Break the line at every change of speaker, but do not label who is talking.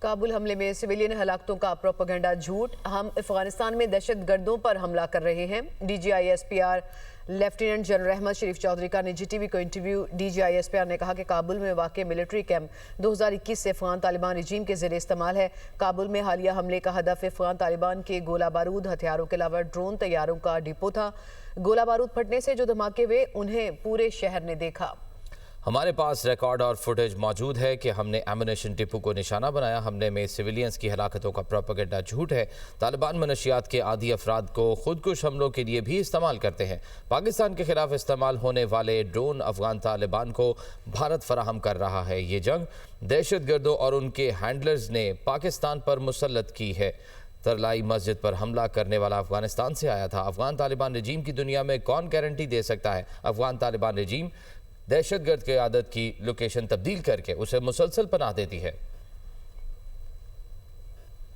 کابل حملے میں سویلین ہلاکتوں کا پروپیگنڈا جھوٹ، ہم افغانستان میں دہشت گردوں پر حملہ کر رہے ہیں۔ D G I S P R lieutenant general Ahmed Sharif Chaudhry کا نجی ٹی وی کو انٹرویو۔ D G I S P R نے کہا کہ کابل میں واقع ملٹری کیمپ 2021 سے افغان طالبان رجیم کے زیر استعمال ہے۔ کابل میں حالیہ حملے کا ہدف افغان طالبان کے گولہ بارود ہتھیاروں کے علاوہ ڈرون طیاروں کا ڈپو تھا۔ گولہ بارود پھٹنے سے جو دھماکے ہوئے انہیں پورے شہر نے دیکھا۔
ہمارے پاس ریکارڈ اور فوٹیج موجود ہے کہ ہم نے ایمونیشن ڈپو کو نشانہ بنایا۔ حملے میں سویلینز کی ہلاکتوں کا پروپیگنڈا جھوٹ ہے۔ طالبان منشیات کے عادی افراد کو خودکش حملوں کے لیے بھی استعمال کرتے ہیں۔ پاکستان کے خلاف استعمال ہونے والے ڈرون افغان طالبان کو بھارت فراہم کر رہا ہے۔ یہ جنگ دہشت گردوں اور ان کے ہینڈلرز نے پاکستان پر مسلط کی ہے۔ ترلائی مسجد پر حملہ کرنے والا افغانستان سے آیا تھا۔ افغان طالبان رجیم کی دنیا میں کون گارنٹی دے سکتا ہے؟ افغان طالبان رجیم دہشت گرد قیادت کی لوکیشن تبدیل کر کے اسے مسلسل پناہ دیتی ہے۔